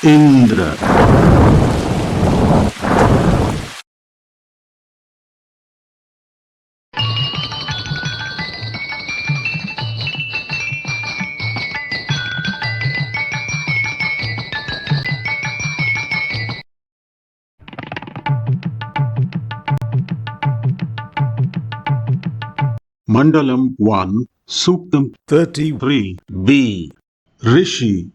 Indra. Mandalam 1, Suktam 33B Rishi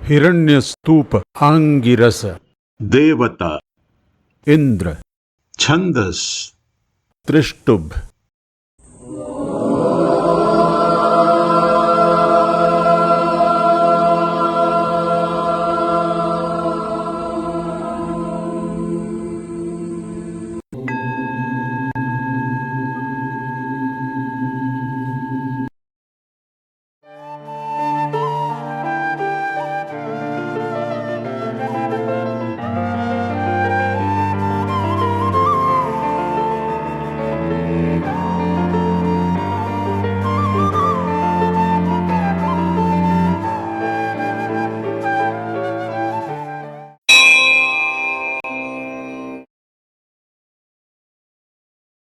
Hiranyastupa Angirasa Devata Indra Chandas Trishtubh.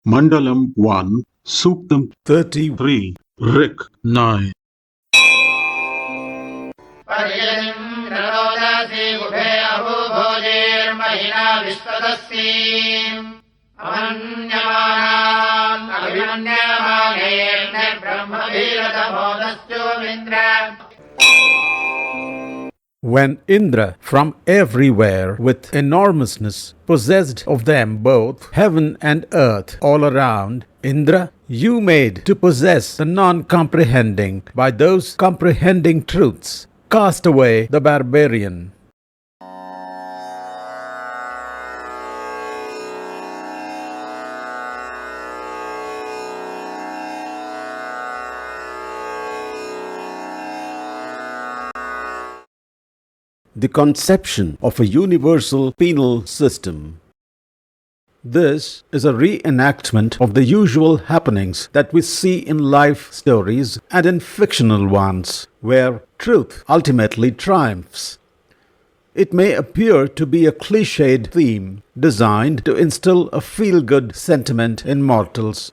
Mandalam 1, Suktam 33 Rik 9 When Indra from everywhere with enormousness possessed of them both heaven and earth all around, Indra, you made to possess the non-comprehending by those comprehending truths, cast away the barbarian. The conception of a universal penal system. This is a reenactment of the usual happenings that we see in life stories and in fictional ones, where truth ultimately triumphs. It may appear to be a cliched theme designed to instill a feel-good sentiment in mortals.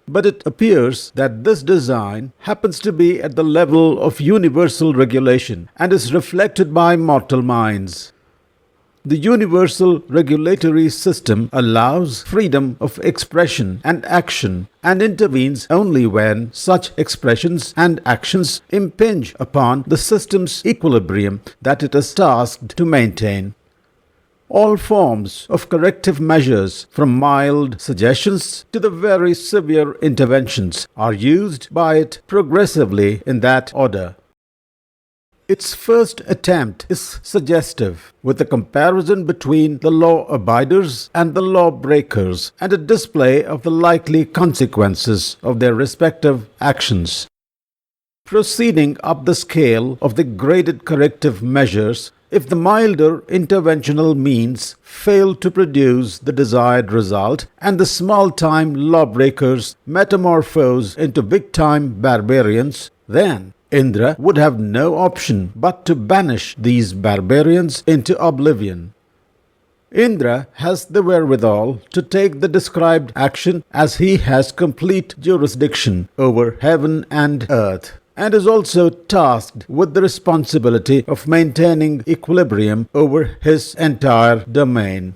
But it appears that this design happens to be at the level of universal regulation and is reflected by mortal minds. The universal regulatory system allows freedom of expression and action and intervenes only when such expressions and actions impinge upon the system's equilibrium that it is tasked to maintain. All forms of corrective measures, from mild suggestions to the very severe interventions, are used by it progressively in that order. Its first attempt is suggestive, with a comparison between the law-abiders and the law-breakers and a display of the likely consequences of their respective actions. Proceeding up the scale of the graded corrective measures, if the milder interventional means fail to produce the desired result and the small-time lawbreakers metamorphose into big-time barbarians, then Indra would have no option but to banish these barbarians into oblivion. Indra has the wherewithal to take the described action as he has complete jurisdiction over heaven and earth, and is also tasked with the responsibility of maintaining equilibrium over his entire domain.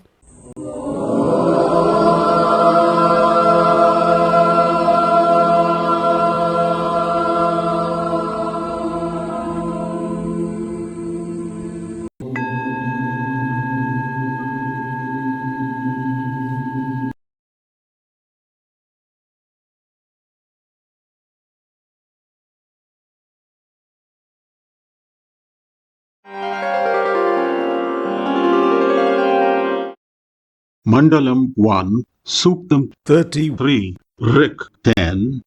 Mandalam 1, Suktam 33 Rik 10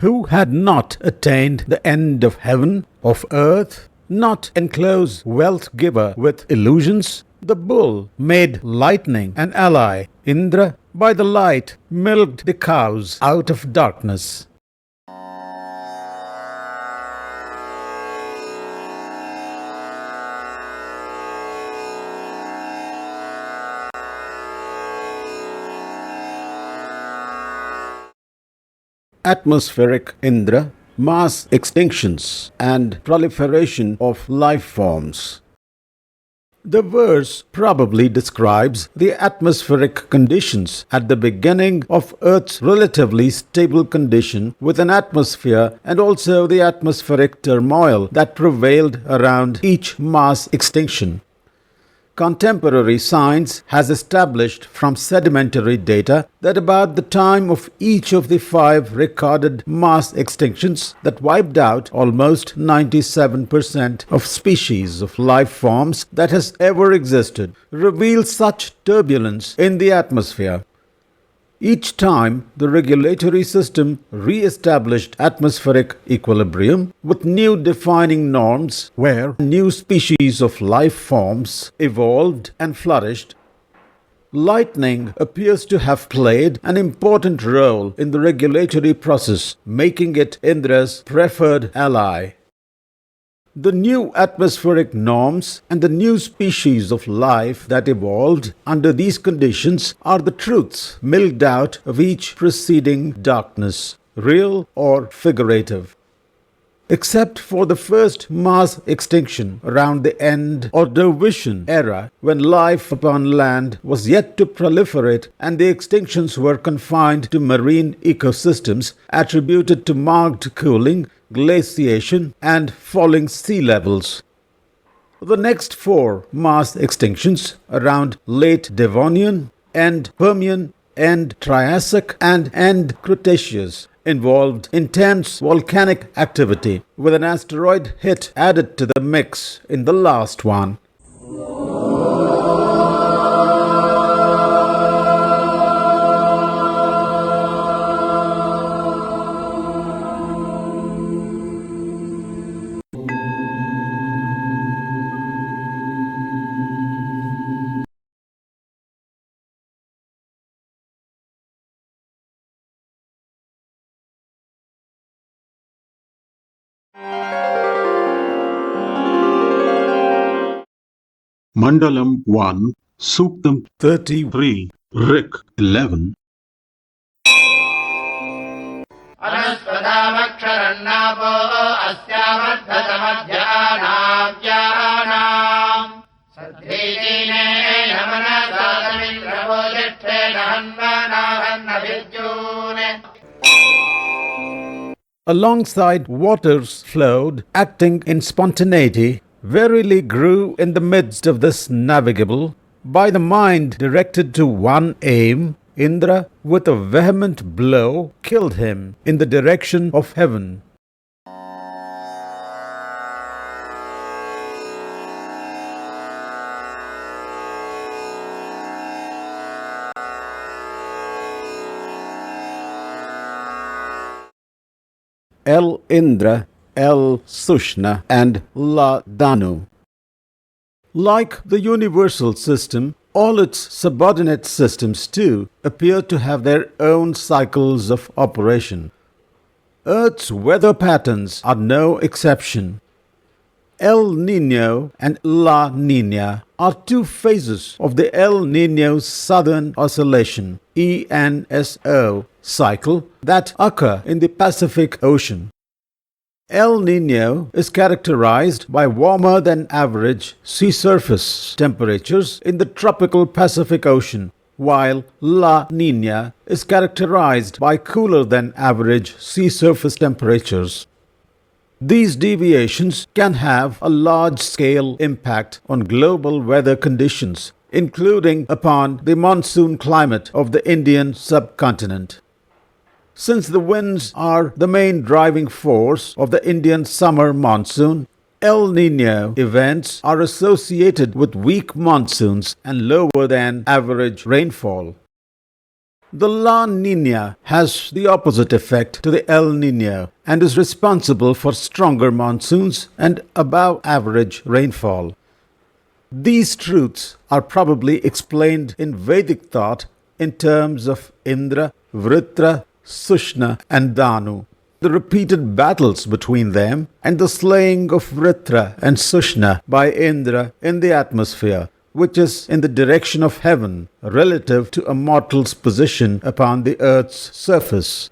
who had not attained the end of heaven, of earth, not enclose wealth giver with illusions, the bull made lightning an ally. Indra, by the light, milked the cows out of darkness. Atmospheric Indra, mass extinctions and proliferation of life forms. The verse probably describes the atmospheric conditions at the beginning of Earth's relatively stable condition with an atmosphere, and also the atmospheric turmoil that prevailed around each mass extinction. Contemporary science has established from sedimentary data that about the time of each of the 5 recorded mass extinctions that wiped out almost 97% of species of life forms that has ever existed, reveals such turbulence in the atmosphere. Each time, the regulatory system re-established atmospheric equilibrium with new defining norms where new species of life forms evolved and flourished. Lightning appears to have played an important role in the regulatory process, making it Indra's preferred ally. The new atmospheric norms and the new species of life that evolved under these conditions are the truths milked out of each preceding darkness, real or figurative. Except for the first mass extinction around the end Ordovician era, when life upon land was yet to proliferate and the extinctions were confined to marine ecosystems attributed to marked cooling, glaciation and falling sea levels. The next 4 mass extinctions around late Devonian, end Permian, end Triassic and end Cretaceous involved intense volcanic activity, with an asteroid hit added to the mix in the last one. Mandalam 1, Suktam 33, Rik 11. अनस्पदामक्षरन्नापो अस्यामद्धतमध्यानाव्यानाम् सद्धीनेन मनसातमिन्द्रवोजिष्ठेन हन्वनाहन्नभिज्यूने. Alongside waters flowed, acting in spontaneity, verily grew in the midst of this navigable, by the mind directed to one aim, Indra, with a vehement blow, killed him in the direction of heaven. El Indra, El Sushna and La Danu. Like the universal system, all its subordinate systems too appear to have their own cycles of operation. Earth's weather patterns are no exception. El Niño and La Niña are 2 phases of the El Niño's Southern Oscillation ENSO cycle that occur in the Pacific Ocean. El Niño is characterized by warmer than average sea surface temperatures in the tropical Pacific Ocean, while La Niña is characterized by cooler than average sea surface temperatures. These deviations can have a large-scale impact on global weather conditions, including upon the monsoon climate of the Indian subcontinent. Since the winds are the main driving force of the Indian summer monsoon, El Niño events are associated with weak monsoons and lower than average rainfall. The La Nina has the opposite effect to the El Nino and is responsible for stronger monsoons and above average rainfall. These truths are probably explained in Vedic thought in terms of Indra, Vritra, Sushna and Danu, the repeated battles between them and the slaying of Vritra and Sushna by Indra in the atmosphere, which is in the direction of heaven relative to a mortal's position upon the earth's surface.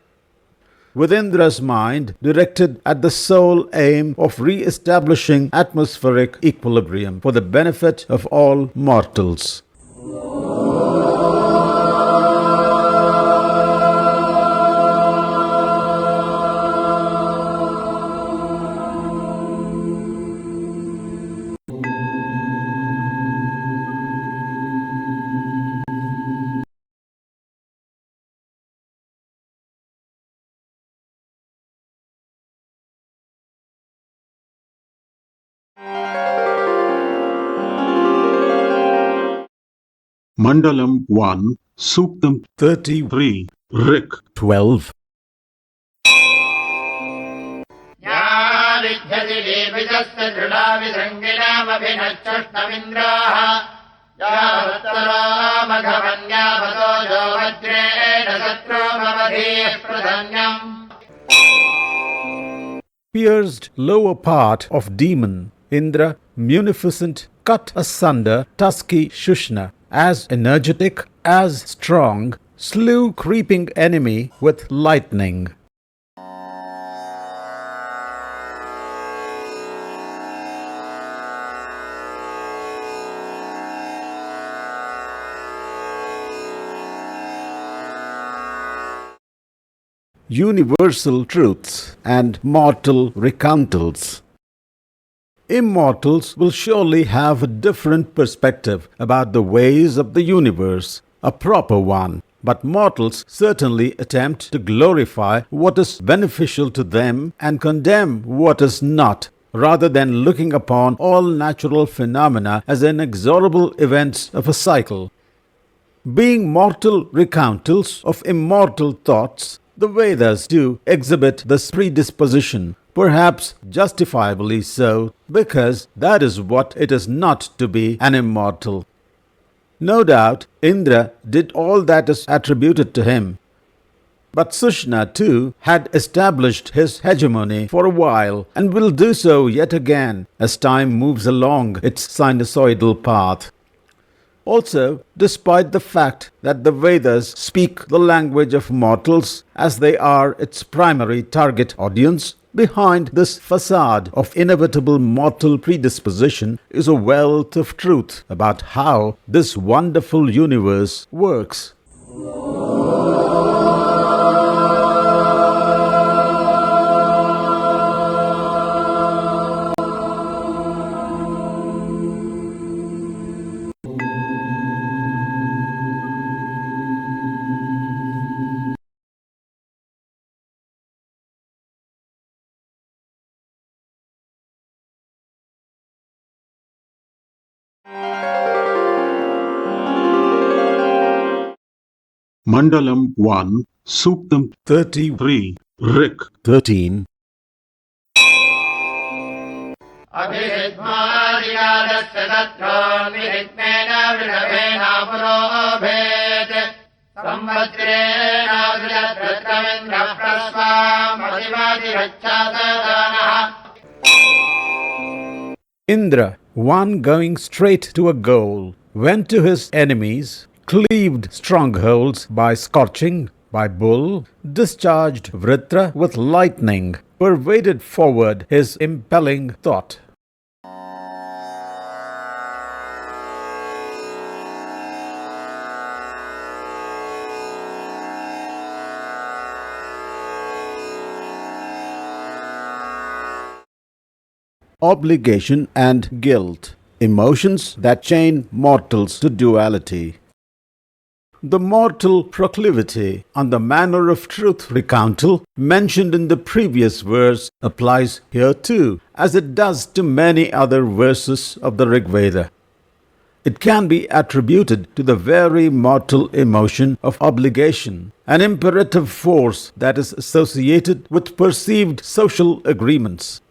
With Indra's mind directed at the sole aim of re-establishing atmospheric equilibrium for the benefit of all mortals. Mandalam 1, Suktam 33, Rik 12. याविध्यति देवितस्य दृढाविसङ्गिनामभिनच्छुष्णमिन्द्राः यावत्तरो मघवन्यावतो जो वज्रेण शत्रो भवधीः प्रधन्यम्. Pierced lower part of demon, Indra, munificent, cut asunder tusky Shushna, as energetic, as strong, slew creeping enemy with lightning. Universal truths and mortal recountals. Immortals will surely have a different perspective about the ways of the universe, a proper one, but mortals certainly attempt to glorify what is beneficial to them and condemn what is not, rather than looking upon all natural phenomena as inexorable events of a cycle. Being mortal recountals of immortal thoughts, the Vedas do exhibit this predisposition, perhaps justifiably so, because that is what it is not to be an immortal. No doubt, Indra did all that is attributed to him. But Sushna too had established his hegemony for a while and will do so yet again as time moves along its sinusoidal path. Also, despite the fact that the Vedas speak the language of mortals as they are its primary target audience, behind this facade of inevitable mortal predisposition is a wealth of truth about how this wonderful universe works. Mandalam 1, Suktam 33, Rik 13. अभिरिद्मादिकालस्य तत्रोन्विरित्मेन वृषभेनापुरोभेत् संवत्सरेणादृतमिन्द्रप्रस्वामधिवादिरच्छाददानः. Indra, one going straight to a goal, went to his enemies, cleaved strongholds by scorching, by bull, discharged Vritra with lightning, pervaded forward his impelling thought. Obligation and guilt, emotions that chain mortals to duality. The mortal proclivity on the manner of truth recountal mentioned in the previous verse applies here too, as it does to many other verses of the Rigveda. It can be attributed to the very mortal emotion of obligation, an imperative force that is associated with perceived social agreements.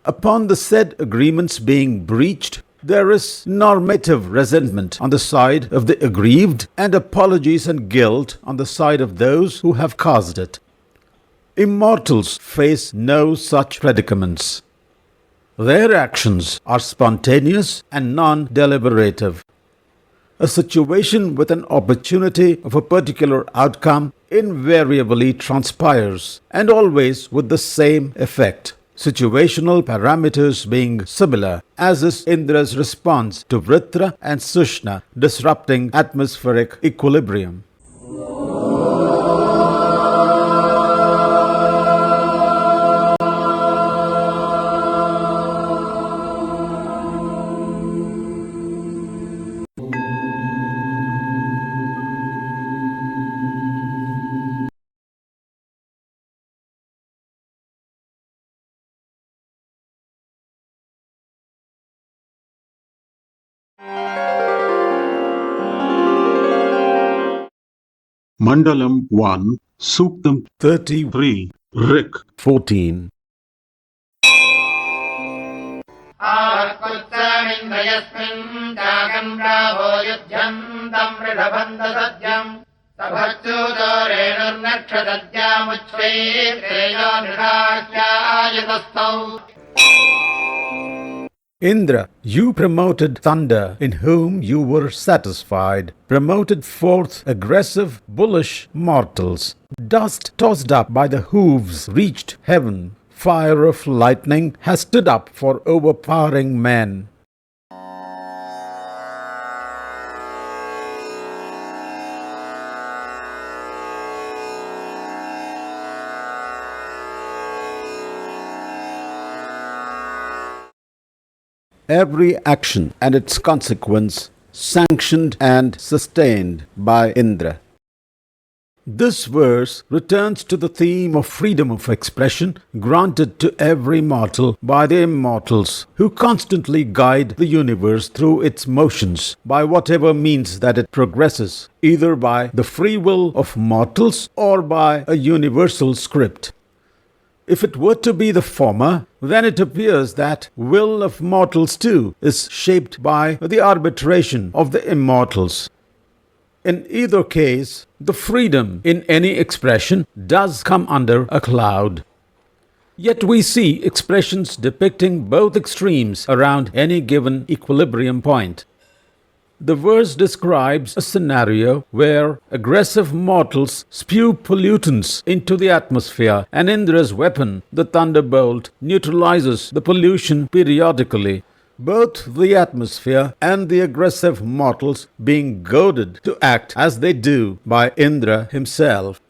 Upon the said agreements being breached, there is normative resentment on the side of the aggrieved and apologies and guilt on the side of those who have caused it. Immortals face no such predicaments. Their actions are spontaneous and non-deliberative. A situation with an opportunity of a particular outcome invariably transpires, and always with the same effect, situational parameters being similar, as is Indra's response to Vritra and Sushna disrupting atmospheric equilibrium. Mandalam 1, Suktam 33, Rik 14. आहुत्कुत्समिन्द्रयस्मिन् चाकम् प्राभो युध्यन्तम् मृढबन्धसद्यम् सभच्यूतो रेणुर्नक्षदद्यामुच्छ्वैर्तेजो नृगाह्यायतस्थौ. Indra, you promoted thunder in whom you were satisfied, promoted forth aggressive, bullish mortals. Dust tossed up by the hooves reached heaven. Fire of lightning has stood up for overpowering men. Every action and its consequence sanctioned and sustained by Indra. This verse returns to the theme of freedom of expression granted to every mortal by the immortals, who constantly guide the universe through its motions by whatever means that it progresses, either by the free will of mortals or by a universal script. If it were to be the former, then it appears that will of mortals too is shaped by the arbitration of the immortals. In either case, the freedom in any expression does come under a cloud. Yet we see expressions depicting both extremes around any given equilibrium point. The verse describes a scenario where aggressive mortals spew pollutants into the atmosphere, and Indra's weapon, the thunderbolt, neutralizes the pollution periodically, both the atmosphere and the aggressive mortals being goaded to act as they do by Indra himself.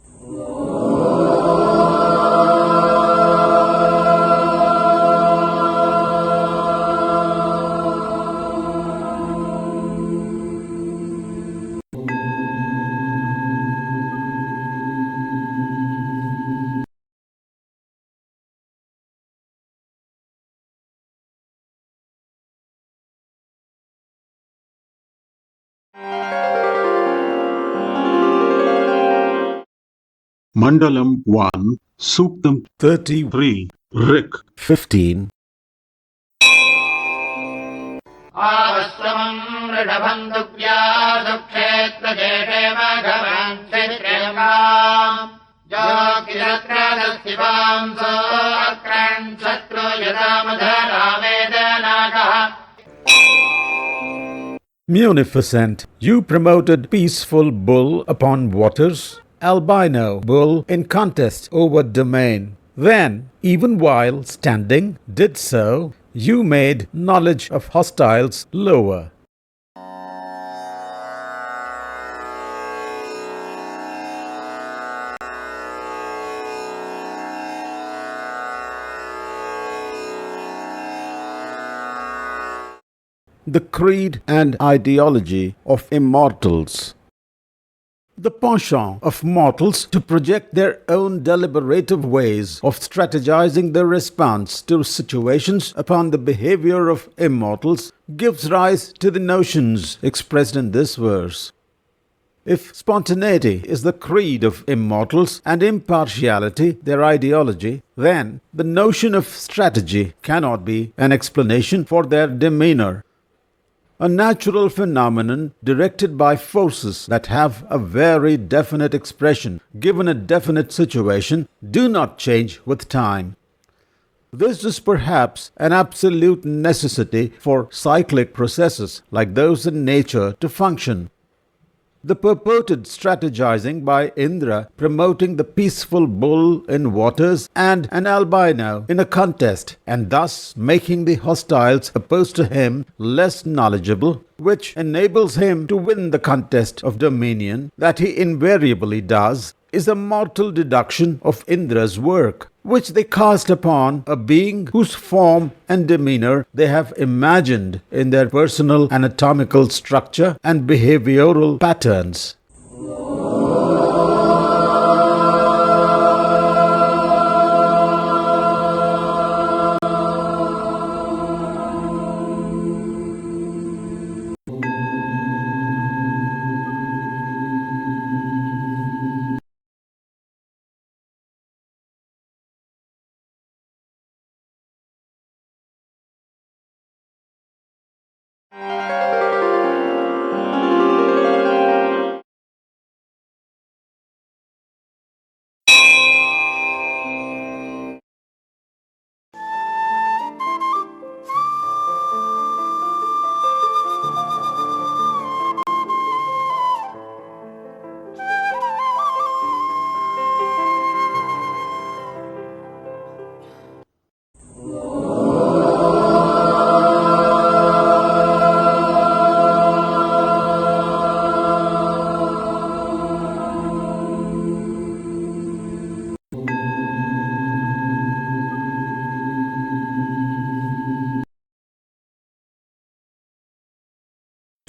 Mandalam 1, Suktam 33, Rik 15. आवश्रमम् मृढबन्धुभ्या सुक्षेत्रजेषे मघवान् क्षेत्रेकाम् योगिरत्रदशिवांसो अक्रन् शत्रु यदामधरामेदनाकः. Munificent, you promoted peaceful bull upon waters, albino bull in contest over domain. Then, even while standing, did so, you made knowledge of hostiles lower. The creed and ideology of immortals. The penchant of mortals to project their own deliberative ways of strategizing their response to situations upon the behavior of immortals gives rise to the notions expressed in this verse. If spontaneity is the creed of immortals and impartiality their ideology, then the notion of strategy cannot be an explanation for their demeanor. A natural phenomenon directed by forces that have a very definite expression given a definite situation do not change with time. This is perhaps an absolute necessity for cyclic processes like those in nature to function. The purported strategizing by Indra promoting the peaceful bull in waters and an albino in a contest and thus making the hostiles opposed to him less knowledgeable, which enables him to win the contest of dominion that he invariably does, is a mortal deduction of Indra's work, which they cast upon a being whose form and demeanor they have imagined in their personal anatomical structure and behavioral patterns.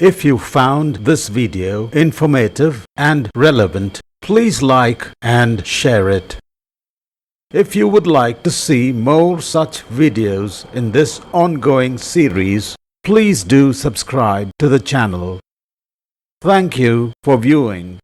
If you found this video informative and relevant, please like and share it. If you would like to see more such videos in this ongoing series, please do subscribe to the channel. Thank you for viewing.